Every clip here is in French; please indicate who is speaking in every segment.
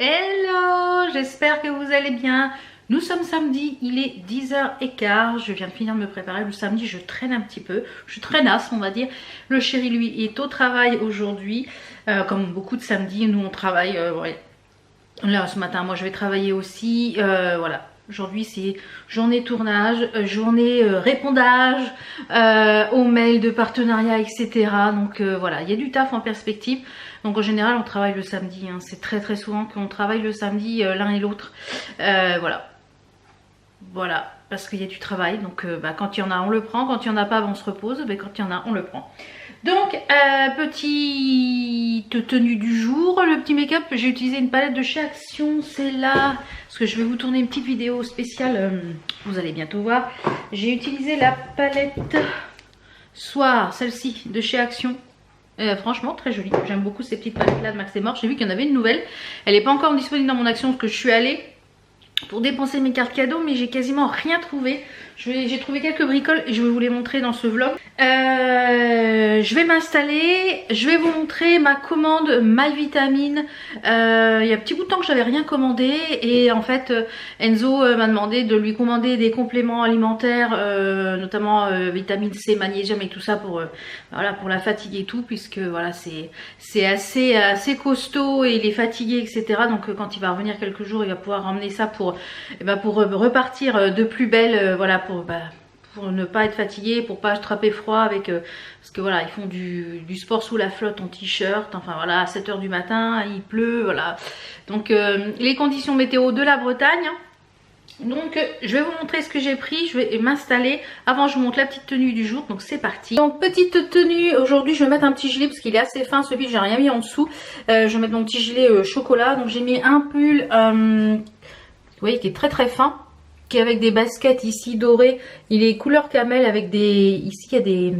Speaker 1: Hello, j'espère que vous allez bien. Nous sommes samedi, il est 10h15. Je viens de finir de me préparer. Le samedi, je traîne un petit peu. Je traînasse, on va dire. Le chéri, lui, est au travail aujourd'hui. Comme beaucoup de samedis, nous, on travaille. Ouais. Là, ce matin, moi, je vais travailler aussi. Voilà. Aujourd'hui, c'est journée tournage, journée répondage aux mails de partenariat, etc. Donc voilà, il y a du taf en perspective. Donc en général, on travaille le samedi. Hein. C'est très très souvent qu'on travaille le samedi l'un et l'autre. Voilà. Voilà, parce qu'il y a du travail. Donc quand il y en a, on le prend. Quand il n'y en a pas, on se repose. Mais quand il y en a, on le prend. Donc, petite tenue du jour, le petit make-up, j'ai utilisé une palette de chez Action, c'est là, parce que je vais vous tourner une petite vidéo spéciale, vous allez bientôt voir. J'ai utilisé la palette Soir, celle-ci, de chez Action. Franchement, très jolie, j'aime beaucoup ces petites palettes là de Max et Mort. J'ai vu qu'il y en avait une nouvelle, elle n'est pas encore disponible dans mon Action, parce que je suis allée pour dépenser mes cartes cadeaux, mais j'ai quasiment rien trouvé. J'ai trouvé quelques bricoles et je vais vous les montrer dans ce vlog. Je vais m'installer, je vais vous montrer ma commande My Vitamine. Il y a un petit bout de temps que j'avais rien commandé et en fait Enzo m'a demandé de lui commander des compléments alimentaires, notamment vitamine C, magnésium et tout ça pour voilà, pour la fatigue et tout, puisque voilà, c'est assez costaud et il est fatigué, etc. Donc quand il va revenir quelques jours, il va pouvoir ramener ça pour repartir de plus belle, voilà, pour ne pas être fatigué, pour pas attraper froid avec parce que voilà, ils font du sport sous la flotte en t-shirt, enfin voilà, à 7 h du matin, il pleut, voilà. Donc les conditions météo de la Bretagne. Donc je vais vous montrer ce que j'ai pris, je vais m'installer. Avant je vous montre la petite tenue du jour, donc c'est parti. Donc petite tenue, aujourd'hui je vais mettre un petit gilet parce qu'il est assez fin celui, j'ai rien mis en dessous. Je vais mettre mon petit gilet chocolat, donc j'ai mis un pull, vous voyez, qui est très très fin, qui est avec des baskets ici dorées. Il est couleur camel avec des... Ici il y a des...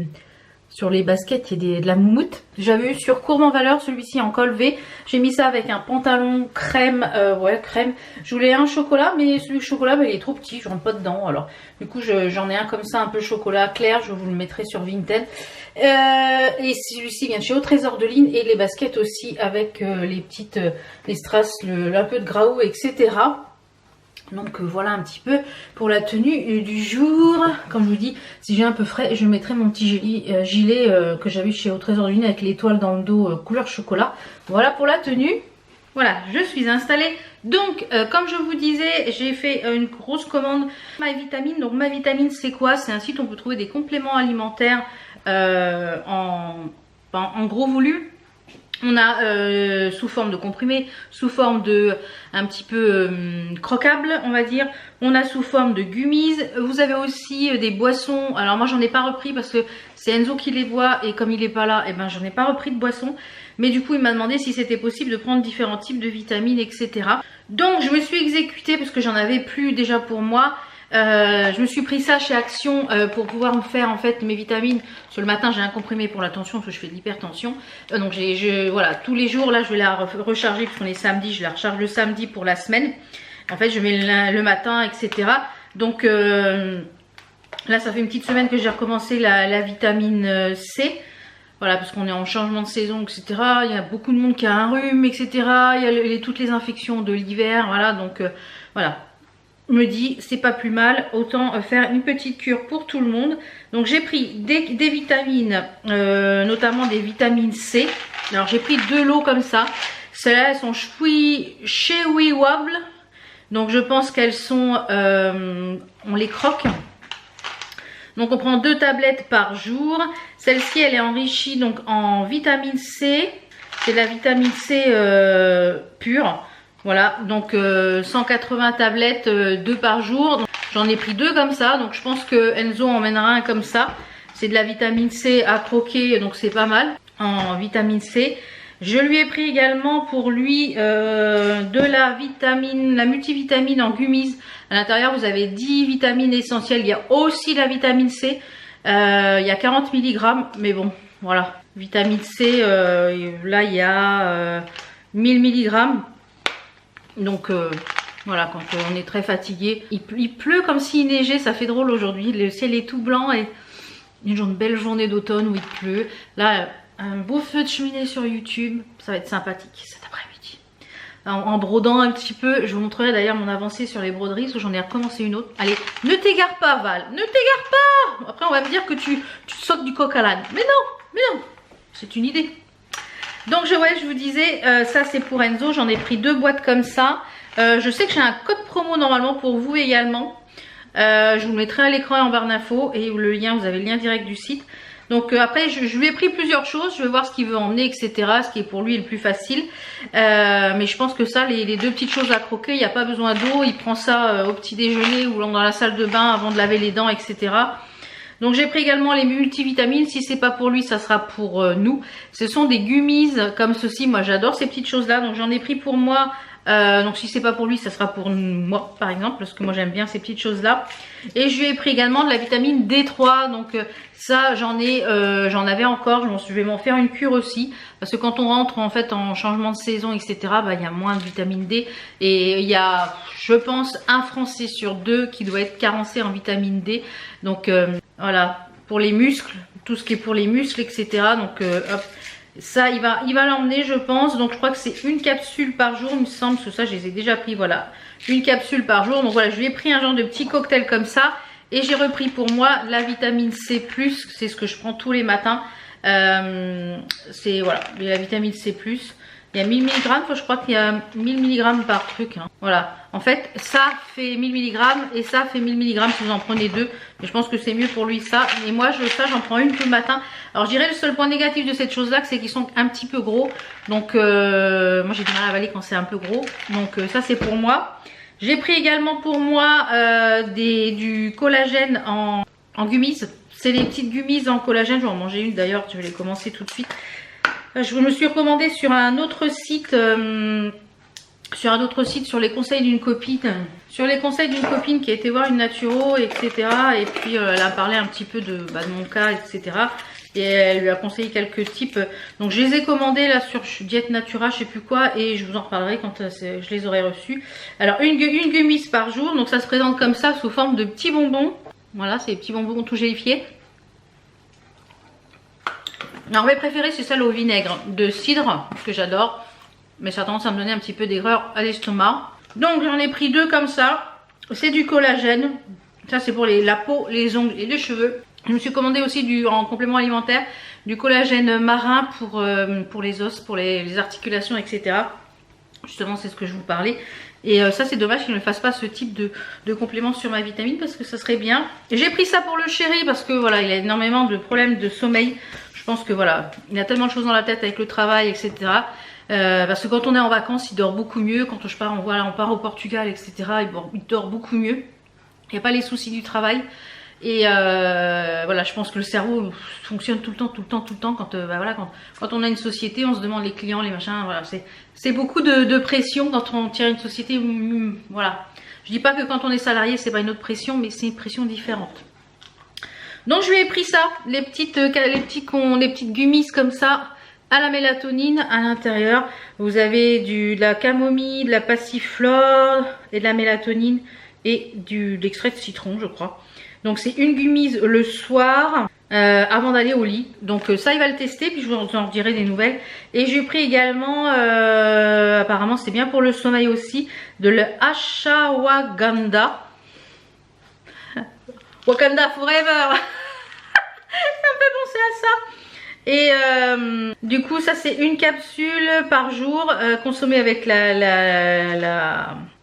Speaker 1: Sur les baskets il y a de la moumoute. J'avais eu sur Courbe en Valeur, celui-ci en col V. J'ai mis ça avec un pantalon crème. Ouais, crème. Je voulais un chocolat, mais celui chocolat il est trop petit, je rentre pas dedans. Alors du coup j'en ai un comme ça, un peu chocolat clair. Je vous le mettrai sur Vinted. Et celui-ci vient de chez Au Trésor de Lynn. Et les baskets aussi avec les petites... les strass, un peu de graou, etc. Donc voilà un petit peu pour la tenue du jour. Comme je vous dis, si j'ai un peu frais, je mettrai mon petit gilet que j'avais chez Au Trésor de Lune avec l'étoile dans le dos couleur chocolat. Voilà pour la tenue. Voilà, je suis installée. Donc comme je vous disais, j'ai fait une grosse commande My Vitamine. Donc My Vitamine, c'est quoi? C'est un site où on peut trouver des compléments alimentaires en gros volume. On a sous forme de comprimés, sous forme de un petit peu croquable, on va dire. On a sous forme de gummies. Vous avez aussi des boissons. Alors moi j'en ai pas repris parce que c'est Enzo qui les voit et comme il est pas là, et ben j'en ai pas repris de boissons. Mais du coup il m'a demandé si c'était possible de prendre différents types de vitamines, etc. Donc je me suis exécutée parce que j'en avais plus déjà pour moi. Je me suis pris ça chez Action pour pouvoir me faire en fait mes vitamines. Sur le matin j'ai un comprimé pour la tension parce que je fais de l'hypertension. Donc voilà, tous les jours là je vais la recharger parce qu'on est samedi, je la recharge le samedi pour la semaine. En fait je mets le matin, etc. Donc là ça fait une petite semaine que j'ai recommencé la vitamine C. Voilà, parce qu'on est en changement de saison, etc. Il y a beaucoup de monde qui a un rhume, etc. Il y a toutes les infections de l'hiver, voilà. Donc voilà, me dit c'est pas plus mal, autant faire une petite cure pour tout le monde. Donc j'ai pris des vitamines, notamment des vitamines C. Alors j'ai pris 2 lots comme ça. Celles-là elles sont chez Wobble. Donc je pense qu'elles sont, on les croque. Donc on prend 2 tablettes par jour. Celle-ci elle est enrichie donc en vitamine C. C'est de la vitamine C pure. Voilà, donc 180 tablettes, 2 par jour. J'en ai pris 2 comme ça, donc je pense que Enzo emmènera un comme ça. C'est de la vitamine C à croquer, donc c'est pas mal en vitamine C. Je lui ai pris également pour lui de la multivitamine en gummies. À l'intérieur vous avez 10 vitamines essentielles. Il y a aussi la vitamine C. Il y a 40 mg, mais bon, voilà. Vitamine C, là il y a 1000 mg. Donc voilà, quand on est très fatigué, il pleut comme s'il neigeait, ça fait drôle aujourd'hui. Le ciel est tout blanc et une belle journée d'automne où il pleut. Là, un beau feu de cheminée sur YouTube, ça va être sympathique cet après-midi. en brodant un petit peu. Je vous montrerai d'ailleurs mon avancée sur les broderies, parce que j'en ai recommencé une autre. Allez, ne t'égare pas Val, ne t'égare pas. Après on va me dire que tu sautes du coq à l'âne. Mais non, c'est une idée. Donc je vous disais, ça c'est pour Enzo, j'en ai pris 2 boîtes comme ça. Je sais que j'ai un code promo normalement pour vous également. Je vous le mettrai à l'écran en barre d'infos et le lien, vous avez le lien direct du site. Donc après je lui ai pris plusieurs choses, je vais voir ce qu'il veut emmener, etc. Ce qui est pour lui le plus facile. Mais je pense que ça, les 2 petites choses à croquer, il n'y a pas besoin d'eau. Il prend ça au petit déjeuner ou dans la salle de bain avant de laver les dents, etc. Donc j'ai pris également les multivitamines. Si c'est pas pour lui, ça sera pour nous. Ce sont des gummies comme ceci. Moi j'adore ces petites choses là. Donc j'en ai pris pour moi. Donc si c'est pas pour lui, ça sera pour moi par exemple, parce que moi j'aime bien ces petites choses là. Et je lui ai pris également de la vitamine D3. Donc ça j'en avais encore. Je vais m'en faire une cure aussi, parce que quand on rentre en fait en changement de saison, etc., bah, il y a moins de vitamine D. Et il y a, je pense, un Français sur 2 qui doit être carencé en vitamine D. Donc voilà, pour les muscles, tout ce qui est pour les muscles, etc. Donc hop, ça il va l'emmener, je pense. Donc je crois que c'est une capsule par jour, il me semble, que ça je les ai déjà pris. Voilà, une capsule par jour. Donc voilà, je lui ai pris un genre de petit cocktail comme ça. Et j'ai repris pour moi la vitamine C+, c'est ce que je prends tous les matins. C'est voilà, la vitamine C+. Il y a 1000 mg, je crois qu'il y a 1000 mg par truc. Hein. Voilà, en fait ça fait 1000 mg et ça fait 1000 mg si vous en prenez 2. Mais je pense que c'est mieux pour lui ça. Et moi ça j'en prends une tout le matin. Alors je dirais le seul point négatif de cette chose là, c'est qu'ils sont un petit peu gros. Donc moi j'ai du mal à avaler quand c'est un peu gros. Donc ça c'est pour moi. J'ai pris également pour moi du collagène en gummies. C'est les petites gummies en collagène. Je vais en manger une d'ailleurs, je vais les commencer tout de suite. Je me suis recommandée sur un autre site, sur les conseils d'une copine. Sur les conseils d'une copine qui a été voir une naturo, etc. Et puis elle a parlé un petit peu de mon cas, etc. Et elle lui a conseillé quelques types. Donc je les ai commandés là sur Diète Natura, je sais plus quoi. Et je vous en reparlerai quand je les aurai reçus. Alors une gummies par jour. Donc ça se présente comme ça sous forme de petits bonbons. Voilà, c'est des petits bonbons tout gélifiés. Alors mes préférés c'est celle au vinaigre de cidre que j'adore, mais ça a tendance à me donner un petit peu d'aigreur à l'estomac. Donc j'en ai pris 2 comme ça. C'est du collagène, ça c'est pour la peau, les ongles et les cheveux. Je me suis commandé aussi en complément alimentaire du collagène marin pour les os, pour les articulations, etc. Justement c'est ce que je vous parlais. Et ça c'est dommage qu'il ne fasse pas ce type de complément sur ma vitamine, parce que ça serait bien. J'ai pris ça pour le chéri parce que voilà, il a énormément de problèmes de sommeil. Je pense que voilà, il a tellement de choses dans la tête avec le travail, etc. Parce que quand on est en vacances, il dort beaucoup mieux. Quand on part au Portugal, etc., il dort beaucoup mieux. Il n'y a pas les soucis du travail. Et voilà, je pense que le cerveau fonctionne tout le temps. Quand on a une société, on se demande les clients, les machins. Voilà, c'est beaucoup de pression quand on tient une société. Voilà, je dis pas que quand on est salarié, c'est pas une autre pression, mais c'est une pression différente. Donc je lui ai pris ça, les petites gummies comme ça, à la mélatonine à l'intérieur. Vous avez de la camomille, de la passiflore et de la mélatonine et de l'extrait de citron, je crois. Donc c'est une gummies le soir avant d'aller au lit. Donc ça il va le tester, puis je vous en dirai des nouvelles. Et j'ai pris également, apparemment c'est bien pour le sommeil aussi, de l'ashwagandha. Wakanda Forever. Ça me fait penser à ça. Et du coup ça c'est une capsule par jour consommée avec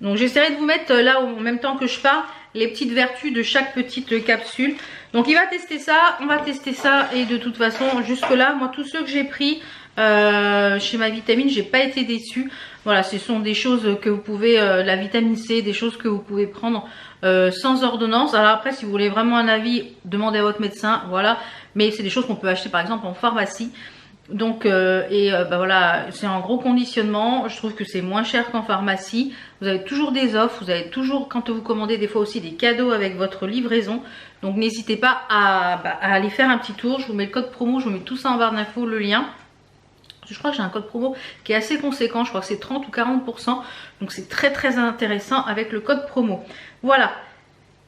Speaker 1: Donc j'essaierai de vous mettre là en même temps que je parle les petites vertus de chaque petite capsule. Donc il va tester ça, on va tester ça. Et de toute façon jusque là moi tous ceux que j'ai pris chez ma vitamine, j'ai pas été déçue. Voilà, ce sont des choses que vous pouvez, la vitamine C, des choses que vous pouvez prendre sans ordonnance. Alors après si vous voulez vraiment un avis, demandez à votre médecin, voilà. Mais c'est des choses qu'on peut acheter par exemple en pharmacie. Donc bah voilà, c'est un gros conditionnement. Je trouve que c'est moins cher qu'en pharmacie. Vous avez toujours des offres, vous avez toujours, quand vous commandez, des fois aussi des cadeaux avec votre livraison. Donc n'hésitez pas à aller faire un petit tour. Je vous mets le code promo, je vous mets tout ça en barre d'infos, le lien. Je crois que j'ai un code promo qui est assez conséquent, je crois que c'est 30 ou 40%. Donc c'est très intéressant avec le code promo. Voilà.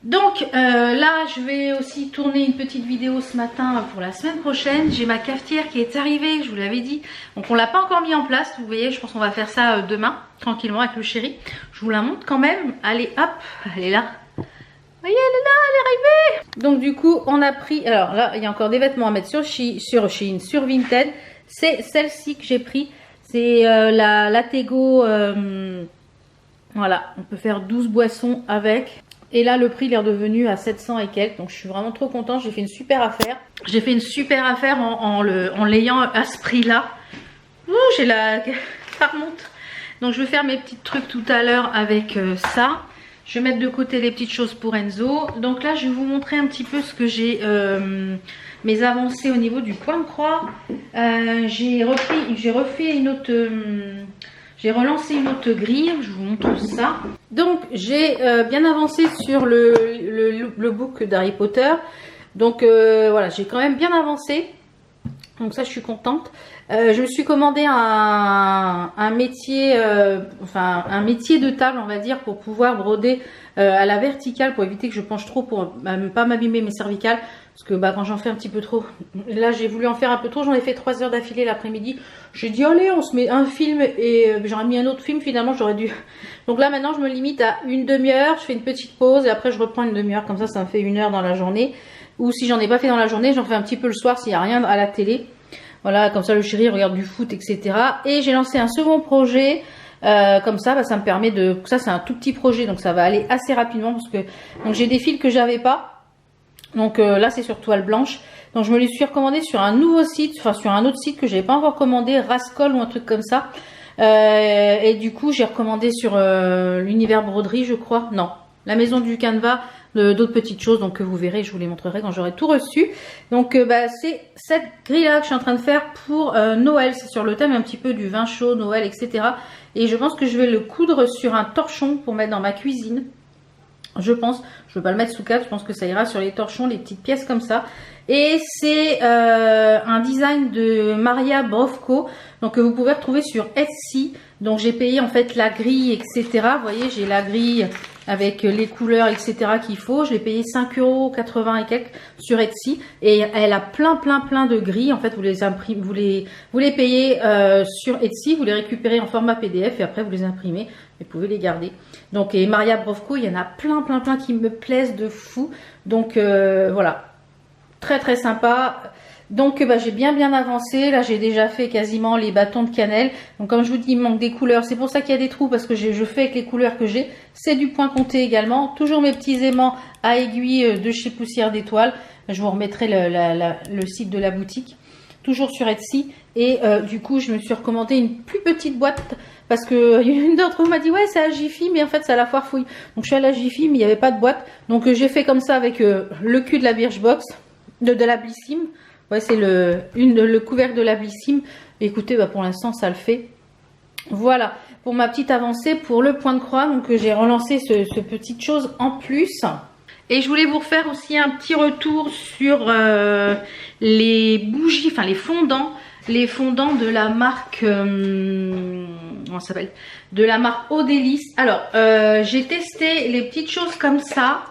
Speaker 1: Donc là je vais aussi tourner une petite vidéo ce matin pour la semaine prochaine. J'ai ma cafetière qui est arrivée, je vous l'avais dit. Donc on l'a pas encore mis en place, vous voyez, je pense qu'on va faire ça demain, tranquillement avec le chéri. Je vous la montre quand même. Allez hop, elle est là. Vous voyez, elle est là, elle est arrivée. Donc du coup on a pris, alors là il y a encore des vêtements à mettre sur Shein, sur Vinted. C'est celle-ci que j'ai pris, c'est la Lattego, voilà, on peut faire 12 boissons avec. Et là, le prix il est redevenu à 700 et quelques. Donc, je suis vraiment trop contente. J'ai fait une super affaire. J'ai fait une super affaire en l'ayant à ce prix-là. Ouh, j'ai la... ça remonte. Donc, je vais faire mes petits trucs tout à l'heure avec ça. Je vais mettre de côté les petites choses pour Enzo. Donc là, je vais vous montrer un petit peu ce que j'ai... mes avancées au niveau du point de croix. J'ai refait une autre... j'ai relancé une autre grille, je vous montre ça. Donc j'ai bien avancé sur le book d'Harry Potter. Donc voilà, j'ai quand même bien avancé. Donc ça je suis contente. Je me suis commandé un métier, enfin un métier de table on va dire, pour pouvoir broder à la verticale, pour éviter que je penche trop, pour ne pas m'abîmer mes cervicales. Parce que bah, quand j'en fais un petit peu trop, là j'ai voulu en faire un peu trop, j'en ai fait 3 heures d'affilée l'après-midi. J'ai dit allez on se met un film et j'aurais mis un autre film, finalement j'aurais dû. Donc là maintenant je me limite à une demi-heure, je fais une petite pause et après je reprends une demi-heure, comme ça me fait 1 heure dans la journée. Ou si j'en ai pas fait dans la journée, j'en fais un petit peu le soir s'il n'y a rien à la télé. Voilà, comme ça le chéri regarde du foot, etc. Et j'ai lancé un second projet. Comme ça, bah, ça me permet de... Ça c'est un tout petit projet, donc ça va aller assez rapidement. Parce que donc j'ai des fils que j'avais pas. Donc là c'est sur toile blanche. Donc je me les suis recommandé sur un nouveau site, enfin sur un autre site que j'avais pas encore commandé, Rascol ou un truc comme ça. Et du coup j'ai recommandé sur l'univers broderie je crois. Non, la maison du canevas, d'autres petites choses. Donc vous verrez, je vous les montrerai quand j'aurai tout reçu. Donc bah, c'est cette grille là que je suis en train de faire pour Noël. C'est sur le thème un petit peu du vin chaud, Noël, etc. Et je pense que je vais le coudre sur un torchon pour mettre dans ma cuisine. Je pense, je ne veux pas le mettre sous cadre, je pense que ça ira sur les torchons, les petites pièces comme ça. Et c'est un design de Maria Brovko, donc que vous pouvez retrouver sur Etsy. Donc j'ai payé en fait la grille, etc. Vous voyez, j'ai la grille avec les couleurs, etc. qu'il faut. Je l'ai payé 5,80 € et quelques sur Etsy. Et elle a plein de grilles. En fait, vous les imprimez, vous les payez sur Etsy, vous les récupérez en format PDF et après vous les imprimez. Vous pouvez les garder. Donc, et Maria Brovko, il y en a plein qui me plaisent de fou. Donc voilà, très sympa. Donc bah, j'ai bien avancé. Là j'ai déjà fait quasiment les bâtons de cannelle. Donc comme je vous dis, il manque des couleurs. C'est pour ça qu'il y a des trous, parce que je fais avec les couleurs que j'ai. C'est du point compté également. Toujours mes petits aimants à aiguille de chez Poussière d'Étoile. Je vous remettrai le site de la boutique. Toujours sur Etsy. Et du coup je me suis recommandé une plus petite boîte. Parce que une d'entre vous m'a dit ouais c'est à Jiffy, mais en fait c'est à la foire fouille. Donc je suis allée à Jiffy mais il n'y avait pas de boîte. Donc j'ai fait comme ça avec le cul de la Birchbox, de la Blissim. Ouais, c'est le couvercle de la Blissim. Écoutez, bah, pour l'instant ça le fait. Voilà pour ma petite avancée pour le point de croix. Donc j'ai relancé ce petite chose en plus. Et je voulais vous refaire aussi un petit retour sur les bougies, enfin les fondants. Les fondants de la marque, comment ça s'appelle, de la marque Odélis. Alors, j'ai testé les petites choses comme ça,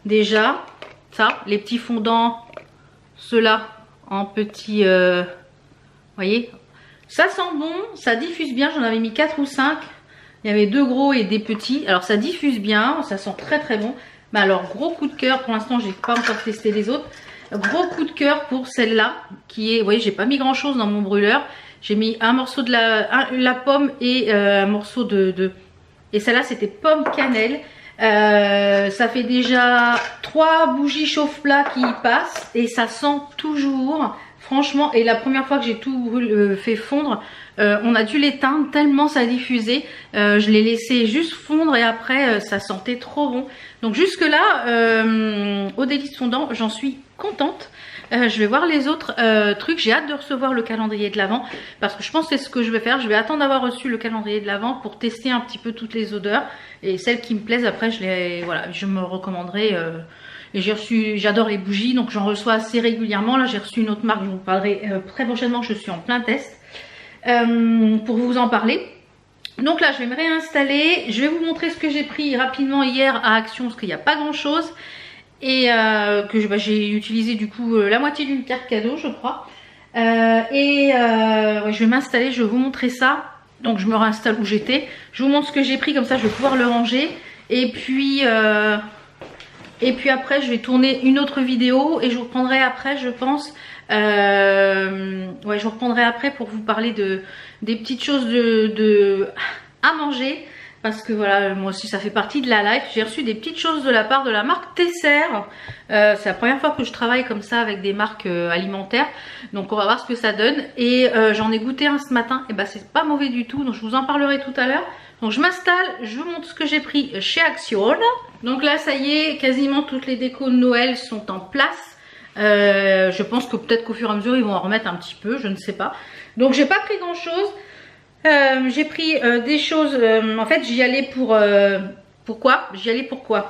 Speaker 1: déjà. Ça, les petits fondants, ceux-là, en petits, voyez. Ça sent bon, ça diffuse bien, j'en avais mis 4 ou 5. Il y avait 2 gros et des petits. Alors, ça diffuse bien, ça sent très bon. Mais alors, gros coup de cœur, pour l'instant, j'ai pas encore testé les autres. Gros coup de cœur pour celle-là, qui est, vous voyez, j'ai pas mis grand chose dans mon brûleur. J'ai mis un morceau de la pomme et un morceau et celle-là c'était pomme cannelle. Ça fait déjà 3 bougies chauffe-plat qui y passent et ça sent toujours, franchement. Et la première fois que j'ai tout fait fondre, on a dû l'éteindre tellement ça a diffusé. Je l'ai laissé juste fondre et après ça sentait trop bon. Donc jusque là, Odélis fondant, j'en suis contente. Je vais voir les autres trucs. J'ai hâte de recevoir le calendrier de l'Avent parce que je pense que c'est ce que je vais faire. Je vais attendre d'avoir reçu le calendrier de l'Avent pour tester un petit peu toutes les odeurs et celles qui me plaisent. Après, je me recommanderai. Et j'ai reçu, j'adore les bougies, donc j'en reçois assez régulièrement. Là, j'ai reçu une autre marque. Je vous parlerai très prochainement. Je suis en plein test pour vous en parler. Donc là je vais me réinstaller, je vais vous montrer ce que j'ai pris rapidement hier à Action parce qu'il n'y a pas grand chose. Et que j'ai utilisé du coup la moitié d'une carte cadeau je crois. Ouais, je vais m'installer, je vais vous montrer ça. Donc je me réinstalle où j'étais. Je vous montre ce que j'ai pris, comme ça je vais pouvoir le ranger. Et puis après je vais tourner une autre vidéo et je vous reprendrai après je pense. Ouais, je vous reprendrai après pour vous parler des petites choses à manger. Parce que voilà, moi aussi ça fait partie de la life. J'ai reçu des petites choses de la part de la marque Tesser. C'est la première fois que je travaille comme ça avec des marques alimentaires. Donc on va voir ce que ça donne. Et j'en ai goûté un ce matin. Et bah c'est pas mauvais du tout. Donc je vous en parlerai tout à l'heure. Donc je m'installe, je vous montre ce que j'ai pris chez Action. Donc là ça y est, quasiment toutes les décos de Noël sont en place. Je pense que peut-être qu'au fur et à mesure ils vont en remettre un petit peu, je ne sais pas. Donc j'ai pas pris grand chose. J'ai pris des choses, en fait j'y allais pour pourquoi j'y allais pourquoi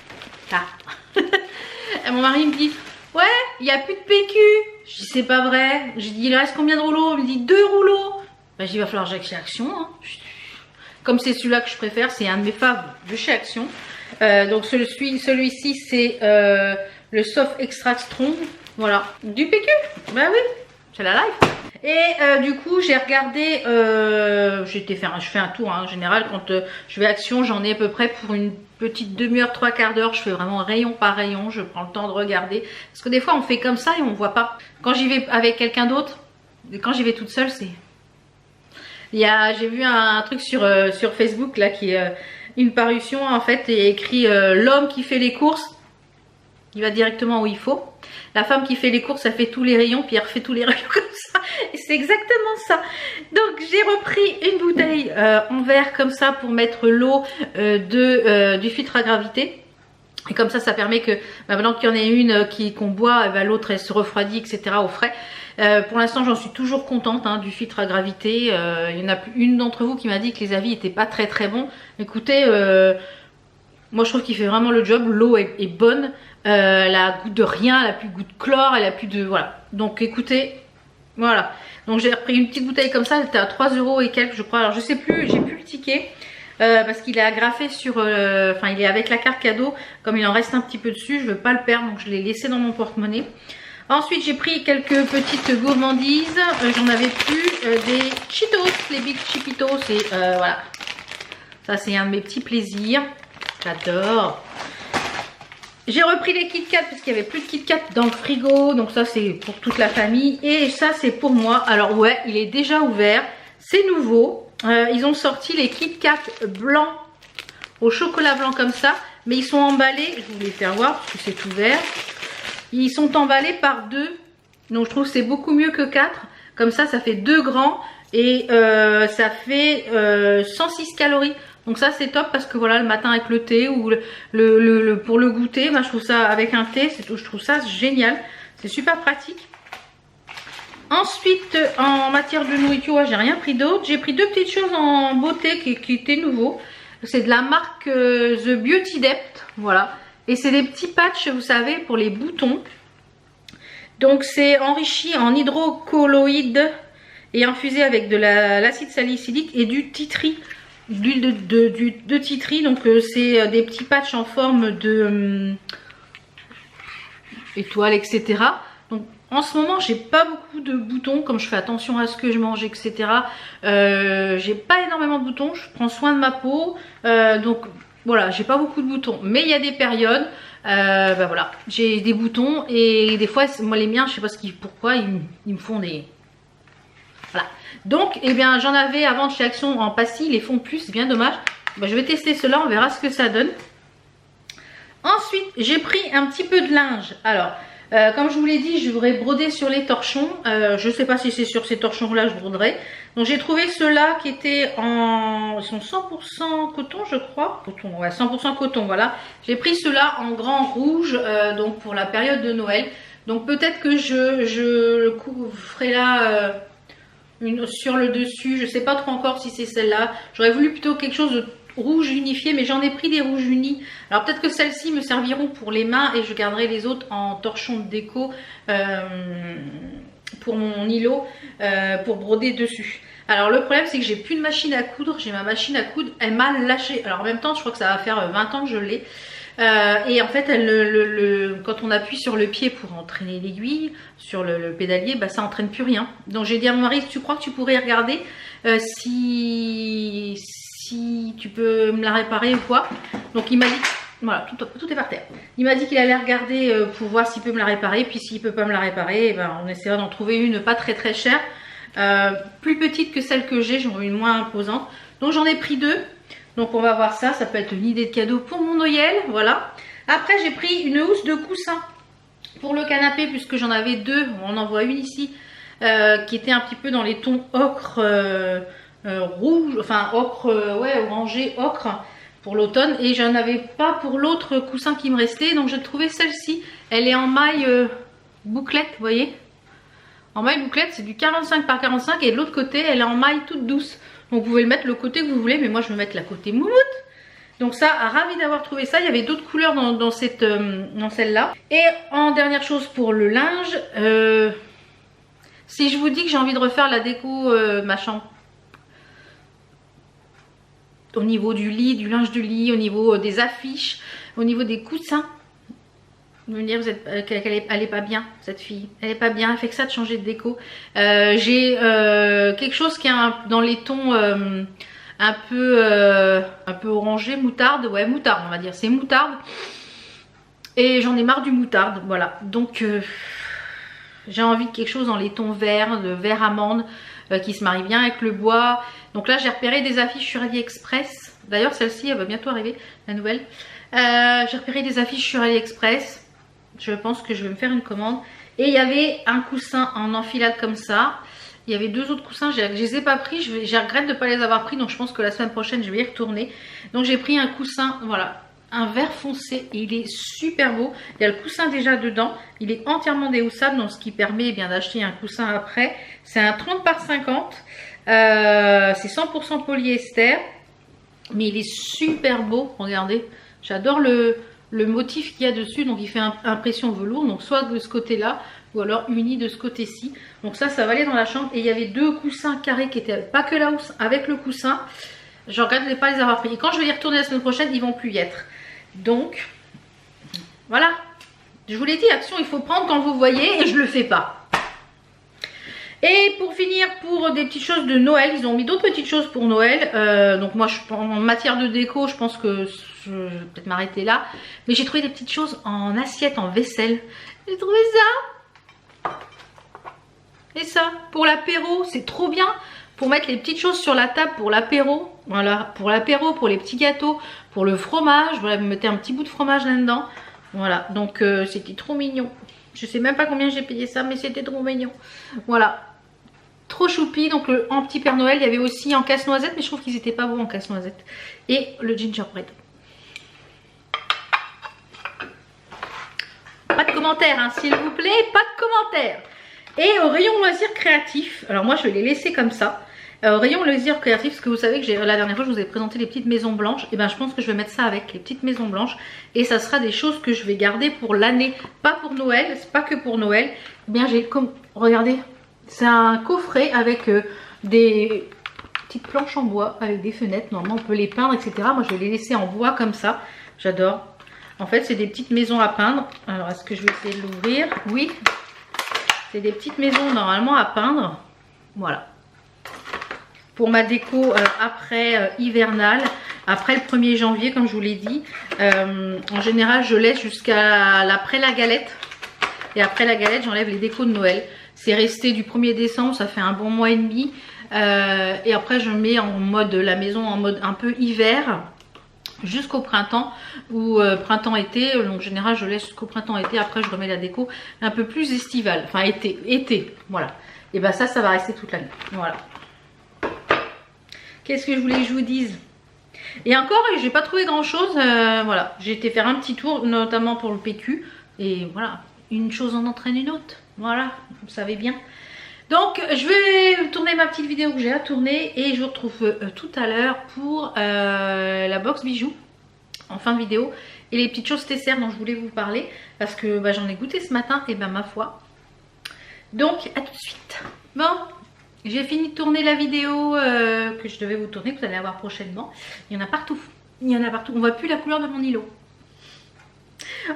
Speaker 1: et mon mari me dit ouais il n'y a plus de PQ. Je dis c'est pas vrai. J'ai dit il reste combien de rouleaux? Il me dit 2 rouleaux. Ben, il va falloir que j'aille chez Action hein. Comme c'est celui-là que je préfère, c'est un de mes faves de chez Action. Donc celui-ci c'est le Soft Extra Strong. Voilà, du PQ. Bah oui, c'est la life. Et du coup j'ai regardé, je fais un tour hein, en général quand je vais à Action, j'en ai à peu près pour une petite demi-heure, 3/4 d'heure. Je fais vraiment rayon par rayon, je prends le temps de regarder. Parce que des fois on fait comme ça et on voit pas. Quand j'y vais avec quelqu'un d'autre, quand j'y vais toute seule c'est... J'ai vu un truc sur Facebook là qui est une parution en fait et écrit l'homme qui fait les courses, il va directement où il faut. La femme qui fait les courses, elle fait tous les rayons, puis elle refait tous les rayons comme ça. Et c'est exactement ça. Donc j'ai repris une bouteille en verre comme ça pour mettre l'eau du filtre à gravité. Et comme ça permet que maintenant qu'il y en ait une qu'on boit, l'autre elle se refroidit, etc. au frais. Pour l'instant j'en suis toujours contente hein, du filtre à gravité. Il y en a une d'entre vous qui m'a dit que les avis n'étaient pas très bons. Écoutez, moi je trouve qu'il fait vraiment le job. L'eau est bonne. Elle a goût de rien, elle a plus goût de chlore, elle a plus de... Voilà. Donc écoutez, voilà. Donc j'ai repris une petite bouteille comme ça, elle était à 3 € et quelques je crois. Alors je sais plus, j'ai plus le ticket. Parce qu'il est agrafé sur... Enfin il est avec la carte cadeau. Comme il en reste un petit peu dessus, je veux pas le perdre. Donc je l'ai laissé dans mon porte-monnaie. Ensuite j'ai pris quelques petites gourmandises. J'en avais plus. Des Cheetos, les Big Cheetos. Et voilà. Ça c'est un de mes petits plaisirs. J'adore. J'ai repris les Kit Kat parce qu'il n'y avait plus de Kit Kat dans le frigo. Donc ça c'est pour toute la famille. Et ça c'est pour moi. Alors ouais, il est déjà ouvert. C'est nouveau. Ils ont sorti les Kit Kat blancs au chocolat blanc comme ça. Mais ils sont emballés. Je vais vous les faire voir parce que c'est ouvert. Ils sont emballés par 2. Donc je trouve que c'est beaucoup mieux que 4. Comme ça fait 2 grands. Et ça fait 106 calories. Donc ça c'est top parce que voilà le matin avec le thé ou pour le goûter, je trouve ça avec un thé, je trouve ça génial. C'est super pratique. Ensuite en matière de nourriture, j'ai rien pris d'autre. J'ai pris 2 petites choses en beauté qui étaient nouveaux. C'est de la marque The Beauty Depth, voilà. Et c'est des petits patchs, vous savez, pour les boutons. Donc c'est enrichi en hydrocolloïdes et infusé avec de l'acide salicylique et du tea tree. D'huile de tea tree. Donc c'est des petits patchs en forme de étoiles, etc. Donc en ce moment j'ai pas beaucoup de boutons, comme je fais attention à ce que je mange, etc. J'ai pas énormément de boutons, je prends soin de ma peau, donc voilà, j'ai pas beaucoup de boutons, mais il y a des périodes, voilà, j'ai des boutons et des fois moi les miens, je sais pas pourquoi ils me font des... Voilà. Donc, eh bien, j'en avais avant de chez Action en pastilles, ils les font plus, c'est bien dommage. Je vais tester cela, on verra ce que ça donne. Ensuite, j'ai pris un petit peu de linge. Alors, comme je vous l'ai dit, je voudrais broder sur les torchons. Je ne sais pas si c'est sur ces torchons-là je broderai. Donc, j'ai trouvé ceux-là qui étaient en... Ils sont 100% coton, je crois. Coton, ouais, 100% coton, voilà. J'ai pris ceux-là en grand rouge, donc pour la période de Noël. Donc, peut-être que je ferai là... sur le dessus, je sais pas trop encore si c'est celle-là. J'aurais voulu plutôt quelque chose de rouge unifié, mais j'en ai pris des rouges unis. Alors peut-être que celles-ci me serviront pour les mains et je garderai les autres en torchon de déco pour mon îlot, pour broder dessus. Alors le problème c'est que j'ai plus de machine à coudre, j'ai ma machine à coudre, elle m'a lâché. Alors en même temps je crois que ça va faire 20 ans que je l'ai. Et en fait quand on appuie sur le pied pour entraîner l'aiguille, sur le pédalier, bah ça entraîne plus rien. Donc j'ai dit à mon mari, tu crois que tu pourrais regarder si tu peux me la réparer ou quoi. Donc il m'a dit, voilà, tout est par terre. Il m'a dit qu'il allait regarder pour voir s'il peut me la réparer. Puis s'il peut pas me la réparer, eh ben, on essaiera d'en trouver une pas très chère. Plus petite que celle que j'ai, j'en veux une moins imposante. Donc j'en ai pris 2. Donc on va voir ça, ça peut être une idée de cadeau pour mon Noël, voilà. Après j'ai pris une housse de coussin pour le canapé puisque j'en avais 2, on en voit une ici qui était un petit peu dans les tons ocre rouge, enfin ocre, ouais, orangé, ocre pour l'automne. Et j'en avais pas pour l'autre coussin qui me restait, donc j'ai trouvé celle-ci. Elle est en maille bouclette, vous voyez. En maille bouclette, c'est du 45 par 45 et de l'autre côté elle est en maille toute douce. Donc vous pouvez le mettre le côté que vous voulez, mais moi je vais mettre la côté moumoute. Donc ça, ravi d'avoir trouvé ça. Il y avait d'autres couleurs dans celle-là. Et en dernière chose pour le linge, si je vous dis que j'ai envie de refaire la déco ma chambre, au niveau du lit, du linge du lit, au niveau des affiches, au niveau des coussins, vous me dire qu'elle est pas bien, cette fille. Elle est pas bien, elle fait que ça de changer de déco. J'ai quelque chose qui est dans les tons un peu orangé, moutarde. Ouais, moutarde on va dire, c'est moutarde. Et j'en ai marre du moutarde, voilà. Donc j'ai envie de quelque chose dans les tons verts, de vert amande, qui se marie bien avec le bois. Donc là j'ai repéré des affiches sur AliExpress. D'ailleurs celle-ci elle va bientôt arriver, la nouvelle. J'ai repéré des affiches sur AliExpress. Je pense que je vais me faire une commande. Et il y avait un coussin en enfilade comme ça. Il y avait 2 autres coussins, je les ai pas pris. Je regrette de ne pas les avoir pris. Donc je pense que la semaine prochaine je vais y retourner. Donc j'ai pris un coussin, voilà, un vert foncé. Et il est super beau. Il y a le coussin déjà dedans. Il est entièrement déhoussable. Donc ce qui permet eh bien d'acheter un coussin après. C'est un 30 par 50. C'est 100% polyester. Mais il est super beau. Regardez. J'adore le motif qu'il y a dessus, donc il fait impression velours, donc soit de ce côté là ou alors uni de ce côté-ci. Donc ça va aller dans la chambre. Et il y avait 2 coussins carrés qui étaient pas que la housse, avec le coussin. Je regrette de ne pas les avoir pris. Et quand je vais y retourner la semaine prochaine, ils vont plus y être. Donc voilà, je vous l'ai dit, action il faut prendre quand vous voyez, et je le fais pas. Et pour finir, pour des petites choses de Noël, ils ont mis d'autres petites choses pour Noël. Donc moi, en matière de déco, je pense que je vais peut-être m'arrêter là. Mais j'ai trouvé des petites choses en assiette, en vaisselle. J'ai trouvé ça. Et ça, pour l'apéro, c'est trop bien. Pour mettre les petites choses sur la table pour l'apéro. Voilà, pour l'apéro, pour les petits gâteaux, pour le fromage. Voilà, vous mettez un petit bout de fromage là-dedans. Voilà, donc c'était trop mignon. Je sais même pas combien j'ai payé ça, mais c'était trop mignon. Voilà. Trop choupi. Donc en petit Père Noël, il y avait aussi en casse-noisette, mais je trouve qu'ils étaient pas beaux en casse-noisette. Et le gingerbread. Pas de commentaires, hein, s'il vous plaît, pas de commentaires. Et au rayon loisirs créatifs, alors moi je vais les laisser comme ça. Au rayon loisirs créatifs, parce que vous savez que la dernière fois je vous ai présenté les petites maisons blanches. Et ben je pense que je vais mettre ça avec les petites maisons blanches. Et ça sera des choses que je vais garder pour l'année, pas pour Noël, c'est pas que pour Noël. Eh bien j'ai comme, regardez, c'est un coffret avec des petites planches en bois, avec des fenêtres. Normalement on peut les peindre, etc. Moi je vais les laisser en bois comme ça, j'adore. En fait c'est des petites maisons à peindre. Alors est-ce que je vais essayer de l'ouvrir? Oui, c'est des petites maisons normalement à peindre. Voilà. Pour ma déco après hivernale, après le 1er janvier comme je vous l'ai dit. En général je laisse jusqu'à après la galette. Et après la galette j'enlève les décos de Noël. C'est resté du 1er décembre, ça fait un bon mois et demi. Et après je mets en mode la maison en mode un peu hiver jusqu'au printemps ou printemps-été. Donc en général je laisse jusqu'au printemps-été. Après je remets la déco un peu plus estivale, enfin été, voilà. Et ben ça va rester toute l'année, voilà. Qu'est-ce que je voulais que je vous dise? Et encore, j'ai pas trouvé grand chose. Voilà, j'ai été faire un petit tour, notamment pour le PQ. Et voilà, une chose en entraîne une autre. Voilà, vous savez bien. Donc, je vais tourner ma petite vidéo que j'ai à tourner. Et je vous retrouve tout à l'heure pour la box bijoux en fin de vidéo. Et les petites choses Tesser dont je voulais vous parler. Parce que bah, j'en ai goûté ce matin. Et ben ma foi. Donc, à tout de suite. Bon. j'ai fini de tourner la vidéo que je devais vous tourner, que vous allez avoir prochainement. Il y en a partout. Il y en a partout. On ne voit plus la couleur de mon îlot.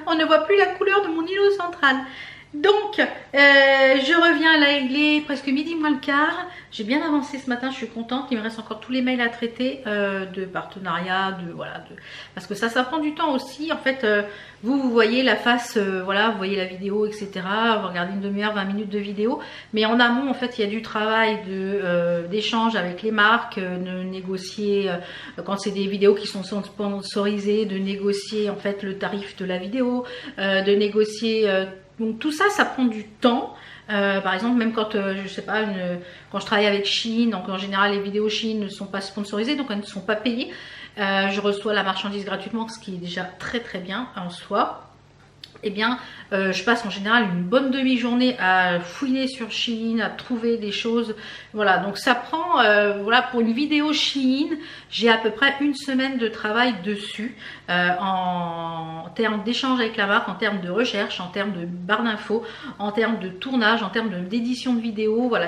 Speaker 1: On ne voit plus la couleur de mon îlot central. Donc, je reviens là, il est presque midi moins le quart. J'ai bien avancé ce matin, je suis contente. Il me reste encore tous les mails à traiter de partenariat, parce que ça prend du temps aussi. En fait, vous voyez la face, voilà, vous voyez la vidéo, etc. Vous regardez une demi-heure, 20 minutes de vidéo. Mais en amont, en fait, il y a du travail d'échange avec les marques, de négocier, quand c'est des vidéos qui sont sponsorisées, de négocier en fait le tarif de la vidéo, de négocier... donc tout ça, ça prend du temps. Par exemple, même quand je sais pas, quand je travaille avec Shein, donc en général les vidéos Shein ne sont pas sponsorisées, donc elles ne sont pas payées. Je reçois la marchandise gratuitement, ce qui est déjà très très bien en soi. Eh bien, je passe en général une bonne demi-journée à fouiner sur Shein, à trouver des choses. Voilà, donc ça prend, voilà, pour une vidéo Shein, j'ai à peu près une semaine de travail dessus, en termes d'échange avec la marque, en termes de recherche, en termes de barre d'infos, en termes de tournage, en termes d'édition de vidéo. Voilà,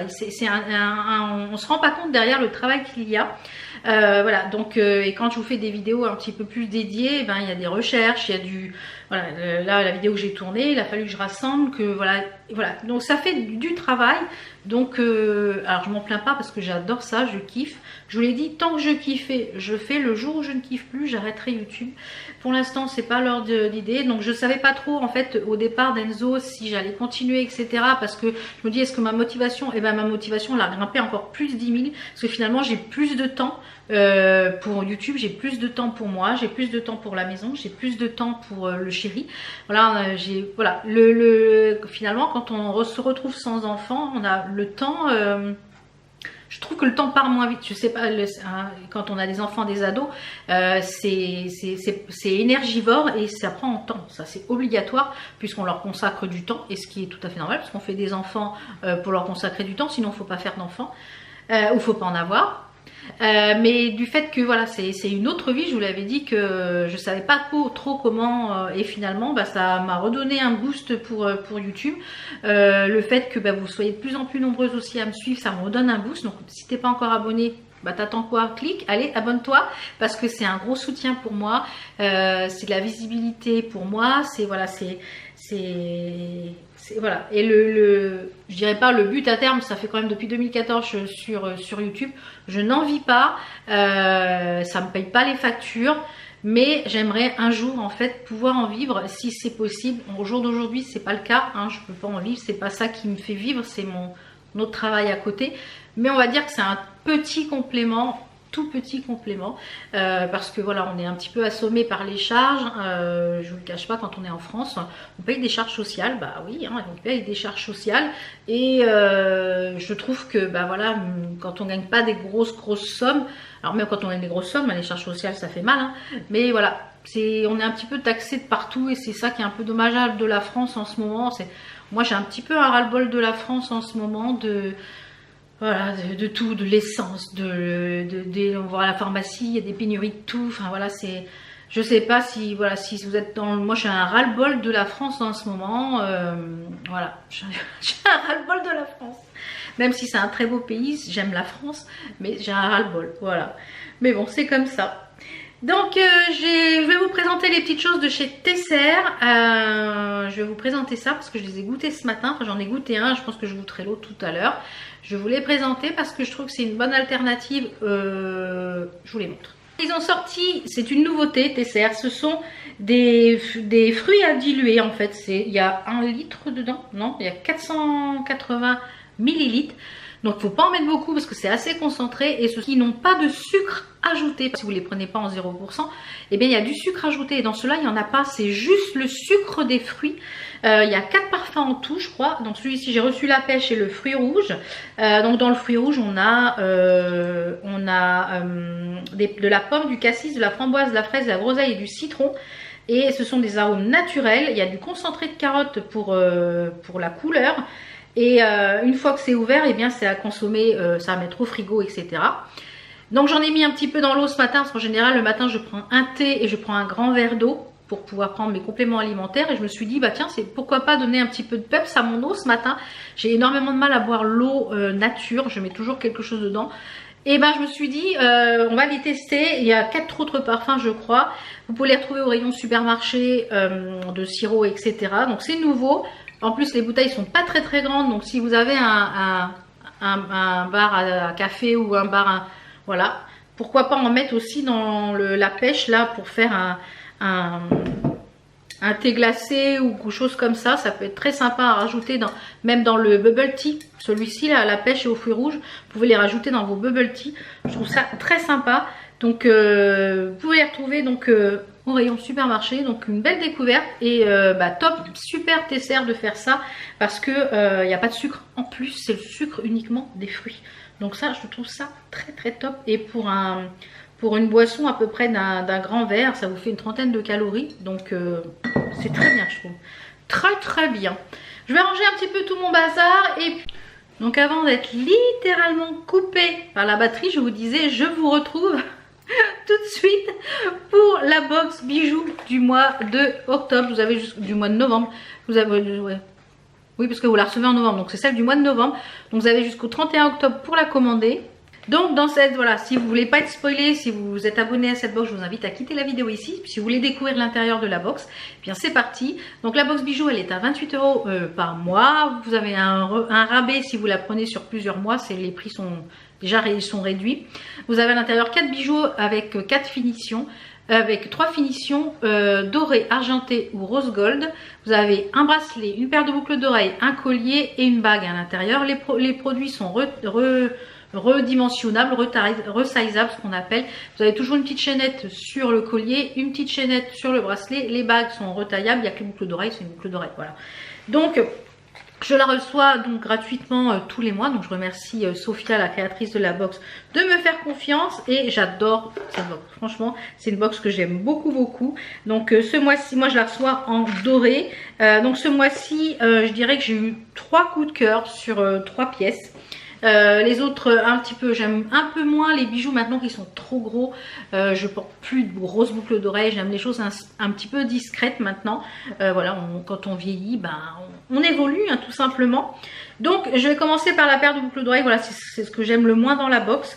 Speaker 1: on se rend pas compte derrière le travail qu'il y a. Voilà, donc et quand je vous fais des vidéos un petit peu plus dédiées, ben, il y a des recherches, il y a du... Voilà, là la vidéo que j'ai tournée, il a fallu que je rassemble, que voilà, donc ça fait du travail. Donc alors je m'en plains pas parce que j'adore ça, je kiffe. Je vous l'ai dit, tant que je kiffais, je fais. Le jour où je ne kiffe plus, j'arrêterai YouTube. Pour l'instant, c'est pas l'ordre d'idée. Donc je savais pas trop en fait au départ d'Enzo si j'allais continuer, etc. Parce que je me dis, est-ce que ma motivation, eh ben ma motivation elle a grimpé encore plus 10 000 parce que finalement j'ai plus de temps pour YouTube, j'ai plus de temps pour moi, j'ai plus de temps pour la maison, j'ai plus de temps pour le chéri. Voilà, voilà, finalement quand on se retrouve sans enfant, on a le temps. Je trouve que le temps part moins vite. Je sais pas, quand on a des enfants, des ados, c'est énergivore et ça prend en temps. Ça, c'est obligatoire puisqu'on leur consacre du temps, et ce qui est tout à fait normal parce qu'on fait des enfants pour leur consacrer du temps. Sinon, il ne faut pas faire d'enfants ou il ne faut pas en avoir. Mais du fait que voilà, c'est une autre vie, je vous l'avais dit que je savais pas trop comment et finalement bah, ça m'a redonné un boost pour YouTube. Le fait que bah, vous soyez de plus en plus nombreuses aussi à me suivre, ça me redonne un boost. Donc si t'es pas encore abonné, bah t'attends quoi? Clique, allez, abonne-toi parce que c'est un gros soutien pour moi, c'est de la visibilité pour moi, c'est voilà, voilà. Et je dirais pas le but à terme, ça fait quand même depuis 2014 sur YouTube, je n'en vis pas, ça me paye pas les factures, mais j'aimerais un jour en fait pouvoir en vivre si c'est possible. Au jour d'aujourd'hui c'est pas le cas, hein, je peux pas en vivre, c'est pas ça qui me fait vivre, c'est mon autre travail à côté, mais on va dire que c'est un petit complément, tout petit complément, parce que voilà, on est un petit peu assommé par les charges. Je vous le cache pas, quand on est en France, on paye des charges sociales, bah oui, hein, on paye des charges sociales, et je trouve que bah voilà, quand on gagne pas des grosses sommes, alors même quand on gagne des grosses sommes, les charges sociales ça fait mal, hein, mais voilà, on est un petit peu taxé de partout, et c'est ça qui est un peu dommageable de la France en ce moment. Moi j'ai un petit peu un ras-le-bol de la France en ce moment, voilà, de tout, de l'essence, on va à la pharmacie, il y a des pénuries de tout, enfin voilà, je sais pas si, voilà, si vous êtes moi j'ai un ras-le-bol de la France en ce moment, voilà, j'ai un ras-le-bol de la France, même si c'est un très beau pays, j'aime la France, mais j'ai un ras-le-bol, voilà, mais bon, c'est comme ça. Donc je vais vous présenter les petites choses de chez Tesser. Je vais vous présenter ça parce que je les ai goûtés ce matin. Enfin, j'en ai goûté un, je pense que je goûterai l'autre tout à l'heure. Je vous les présenter parce que je trouve que c'est une bonne alternative. Je vous les montre. Ils ont sorti, c'est une nouveauté Tesser, ce sont des fruits à diluer en fait. Il y a 1 litre dedans, non, il y a 480 millilitres. Donc il ne faut pas en mettre beaucoup parce que c'est assez concentré, et ceux qui n'ont pas de sucre ajouté, si vous ne les prenez pas en 0%, eh bien il y a du sucre ajouté, et dans ceux-là il n'y en a pas, c'est juste le sucre des fruits. Il y a 4 parfums en tout je crois, donc celui-ci j'ai reçu la pêche et le fruit rouge. Donc dans le fruit rouge on a de la pomme, du cassis, de la framboise, de la fraise, de la groseille et du citron. Et ce sont des arômes naturels, il y a du concentré de carotte pour la couleur. Et une fois que c'est ouvert, eh bien c'est à consommer, ça à mettre au frigo, etc. Donc j'en ai mis un petit peu dans l'eau ce matin, parce qu'en général le matin je prends un thé et je prends un grand verre d'eau. pour pouvoir prendre mes compléments alimentaires. Et je me suis dit, bah tiens, c'est pourquoi pas donner un petit peu de peps à mon eau ce matin. J'ai énormément de mal à boire l'eau nature, je mets toujours quelque chose dedans. Et ben je me suis dit, on va les tester. Il y a 4 autres parfums, je crois. Vous pouvez les retrouver au rayon supermarché de sirop, etc. Donc c'est nouveau. En plus, les bouteilles sont pas très très grandes. Donc si vous avez un bar à café ou un bar, voilà. Pourquoi pas en mettre aussi dans la pêche là pour faire un thé glacé ou quelque chose comme ça. Ça peut être très sympa à rajouter même dans le bubble tea. Celui-ci là, la pêche et aux fruits rouges, vous pouvez les rajouter dans vos bubble tea. Je trouve ça très sympa. Donc vous pouvez les retrouver donc au rayon supermarché. Donc une belle découverte et top, super dessert de faire ça parce que il n'y a pas de sucre en plus, c'est le sucre uniquement des fruits. Donc ça, je trouve ça très très top. Et pour une boisson à peu près d'un grand verre, ça vous fait une 30aine de calories. Donc c'est très bien, je trouve. Très très bien. Je vais ranger un petit peu tout mon bazar. Et donc avant d'être littéralement coupée par la batterie, je vous disais, je vous retrouve tout de suite pour la box bijoux du mois de octobre. Vous avez du mois de novembre. Vous avez... Ouais. Oui, parce que vous la recevez en novembre, donc c'est celle du mois de novembre. Donc vous avez jusqu'au 31 octobre pour la commander. Donc dans cette, voilà, si vous voulez pas être spoilé, si vous êtes abonné à cette box, je vous invite à quitter la vidéo ici. Si vous voulez découvrir l'intérieur de la box, eh bien c'est parti. Donc la box bijoux, elle est à 28 € par mois. Vous avez un rabais si vous la prenez sur plusieurs mois. Les prix sont déjà réduits. Vous avez à l'intérieur 4 bijoux avec 4 finitions. Avec 3 finitions dorées, argentées ou rose gold. Vous avez un bracelet, une paire de boucles d'oreilles, un collier et une bague à l'intérieur. Les produits sont redimensionnables, resizables, ce qu'on appelle. Vous avez toujours une petite chaînette sur le collier, une petite chaînette sur le bracelet. Les bagues sont retaillables, il n'y a que les boucles d'oreilles, c'est une boucle d'oreille, voilà. Donc je la reçois donc gratuitement tous les mois. Donc je remercie Sophia, la créatrice de la box, de me faire confiance. Et j'adore cette box. Franchement, c'est une box que j'aime beaucoup beaucoup. Donc ce mois-ci, moi je la reçois en doré. Donc ce mois-ci, je dirais que j'ai eu 3 coups de cœur sur 3 pièces. Les autres un petit peu, j'aime un peu moins les bijoux maintenant qui sont trop gros. Je porte plus de grosses boucles d'oreilles, j'aime les choses un petit peu discrètes maintenant. Voilà, quand on vieillit, ben, on évolue hein, tout simplement. Donc je vais commencer par la paire de boucles d'oreilles. Voilà, c'est ce que j'aime le moins dans la box.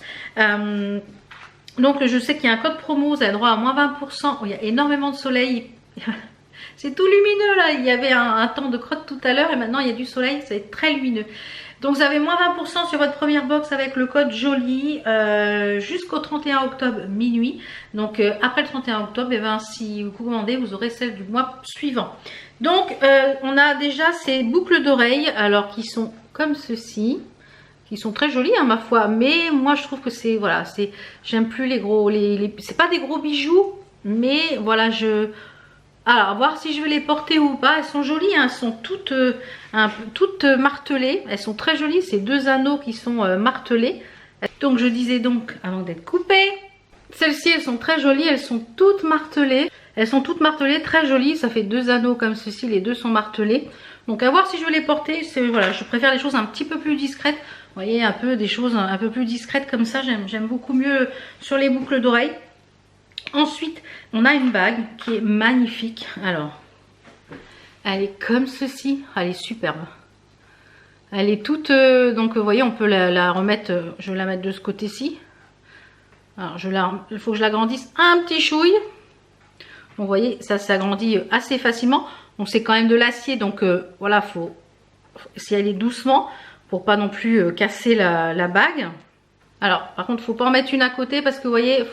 Speaker 1: Donc je sais qu'il y a un code promo, vous avez droit à moins 20%. Oh, il y a énormément de soleil. C'est tout lumineux là, il y avait un temps de crotte tout à l'heure et maintenant il y a du soleil, ça va être très lumineux. Donc vous avez moins 20% sur votre première box avec le code JOLI jusqu'au 31 octobre minuit. Donc après le 31 octobre, et ben, si vous commandez, vous aurez celle du mois suivant. Donc on a déjà ces boucles d'oreilles, alors qui sont comme ceci, qui sont très jolies hein, ma foi. Mais moi je trouve que c'est, voilà, j'aime plus les gros, c'est pas des gros bijoux, mais voilà, alors, voir si je vais les porter ou pas. Elles sont jolies, hein. Elles sont toutes martelées. Elles sont très jolies, ces 2 anneaux qui sont martelés. Donc je disais donc, avant d'être coupée, celles-ci elles sont très jolies, elles sont toutes martelées. Elles sont toutes martelées, très jolies. Ça fait 2 anneaux comme ceci, les 2 sont martelés. Donc à voir si je vais les porter. Voilà, je préfère les choses un petit peu plus discrètes. Vous voyez, des choses un peu plus discrètes comme ça. J'aime beaucoup mieux sur les boucles d'oreilles. Ensuite, on a une bague qui est magnifique. Alors, elle est comme ceci. Elle est superbe. Elle est toute... donc, vous voyez, on peut la remettre... je vais la mettre de ce côté-ci. Alors, il faut que je l'agrandisse un petit chouille. Donc, vous voyez, ça s'agrandit assez facilement. Donc, c'est quand même de l'acier. Donc, voilà, faut s'y aller doucement pour pas non plus casser la bague. Alors, par contre, il ne faut pas en mettre une à côté parce que vous voyez,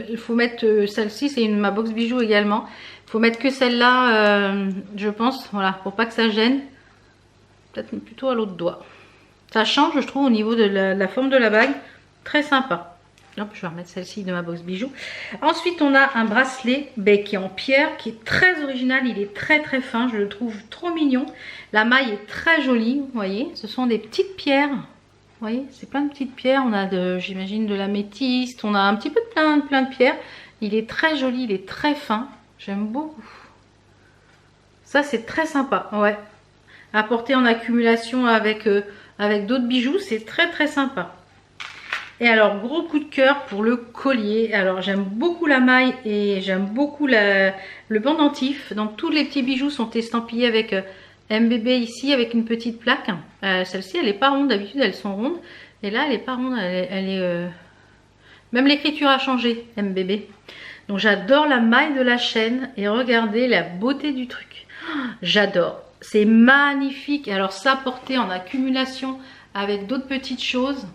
Speaker 1: il faut mettre celle-ci, c'est ma box bijoux également. Il faut mettre que celle-là, je pense, voilà, pour pas que ça gêne. Peut-être plutôt à l'autre doigt. Ça change, je trouve, au niveau de la forme de la bague. Très sympa. Hop, je vais remettre celle-ci de ma box bijoux. Ensuite, on a un bracelet qui est en pierre, qui est très original. Il est très très fin, je le trouve trop mignon. La maille est très jolie, vous voyez. Ce sont des petites pierres. Vous voyez, c'est plein de petites pierres. On a, j'imagine, de l'améthyste. On a un petit peu de plein de pierres. Il est très joli, il est très fin. J'aime beaucoup. Ça, c'est très sympa. Ouais. À porter en accumulation avec d'autres bijoux, c'est très très sympa. Et alors, gros coup de cœur pour le collier. Alors, j'aime beaucoup la maille et j'aime beaucoup le pendentif. Donc, tous les petits bijoux sont estampillés avec MBB ici, avec une petite plaque. Celle-ci, elle n'est pas ronde. D'habitude, elles sont rondes. Et là, elle n'est pas ronde. Elle est même l'écriture a changé, MBB. Donc, j'adore la maille de la chaîne. Et regardez la beauté du truc. J'adore. C'est magnifique. Alors, ça, porté en accumulation avec d'autres petites choses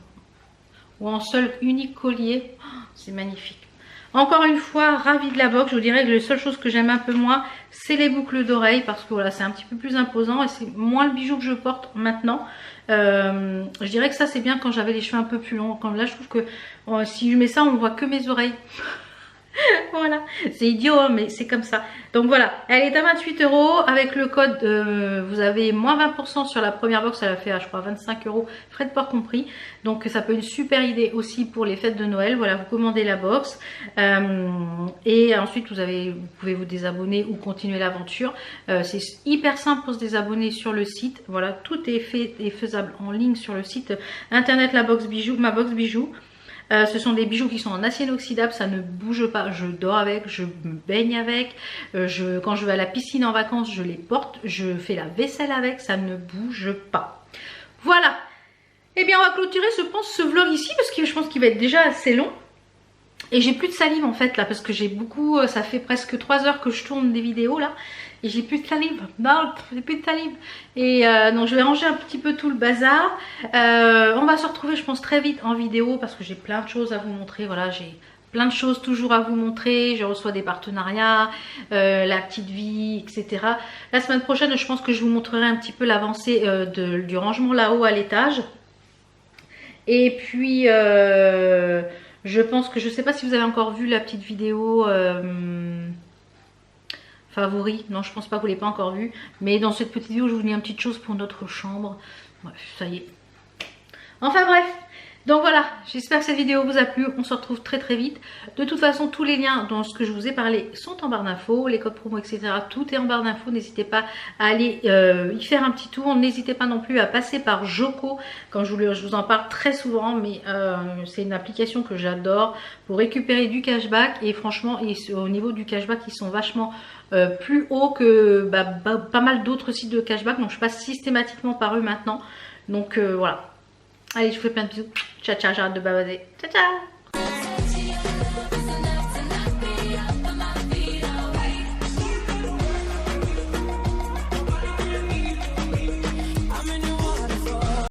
Speaker 1: ou en seul unique collier, c'est magnifique. Encore une fois, ravie de la box. Je vous dirais que la seule chose que j'aime un peu moins, c'est les boucles d'oreilles parce que voilà, c'est un petit peu plus imposant et c'est moins le bijou que je porte maintenant. Je dirais que ça c'est bien quand j'avais les cheveux un peu plus longs. Quand là, je trouve que si je mets ça, on ne voit que mes oreilles. Voilà, c'est idiot hein, mais c'est comme ça. Donc voilà, elle est à 28 € avec le code, vous avez moins 20% sur la première box, elle a fait je crois 25 €, frais de port compris. Donc ça peut être une super idée aussi pour les fêtes de Noël. Voilà, vous commandez la box et ensuite vous pouvez vous désabonner ou continuer l'aventure. C'est hyper simple pour se désabonner sur le site. Voilà, tout est fait et faisable en ligne sur le site internet ma box bijou. Ce sont des bijoux qui sont en acier inoxydable, ça ne bouge pas, je dors avec, je me baigne avec, quand je vais à la piscine en vacances, je les porte, je fais la vaisselle avec, ça ne bouge pas. Voilà, et bien on va clôturer ce vlog ici parce que je pense qu'il va être déjà assez long. Et j'ai plus de salive en fait là parce que j'ai beaucoup, ça fait presque 3 heures que je tourne des vidéos là. Et j'ai plus de salive, non, j'ai plus de salive. Et donc je vais ranger un petit peu tout le bazar. On va se retrouver je pense très vite en vidéo parce que j'ai plein de choses à vous montrer. Voilà, j'ai plein de choses toujours à vous montrer. Je reçois des partenariats, la petite vie, etc. La semaine prochaine je pense que je vous montrerai un petit peu l'avancée du rangement là-haut à l'étage. Et puis je pense que je sais pas si vous avez encore vu la petite vidéo favori. Non, je pense pas que vous l'avez pas encore vu. Mais dans cette petite vidéo, je vous dis une petite chose pour notre chambre. Bref, ça y est. Enfin bref. Donc voilà, j'espère que cette vidéo vous a plu. On se retrouve très très vite. De toute façon, tous les liens dans ce que je vous ai parlé sont en barre d'infos. Les codes promo, etc. Tout est en barre d'infos. N'hésitez pas à aller y faire un petit tour. N'hésitez pas non plus à passer par Joko. Comme je vous en parle très souvent. Mais c'est une application que j'adore pour récupérer du cashback. Et franchement, au niveau du cashback, ils sont vachement plus hauts que pas mal d'autres sites de cashback. Donc je passe systématiquement par eux maintenant. Donc voilà. Allez, je vous fais plein de bisous. Ciao, ciao, j'arrête de bavader. Ciao, ciao.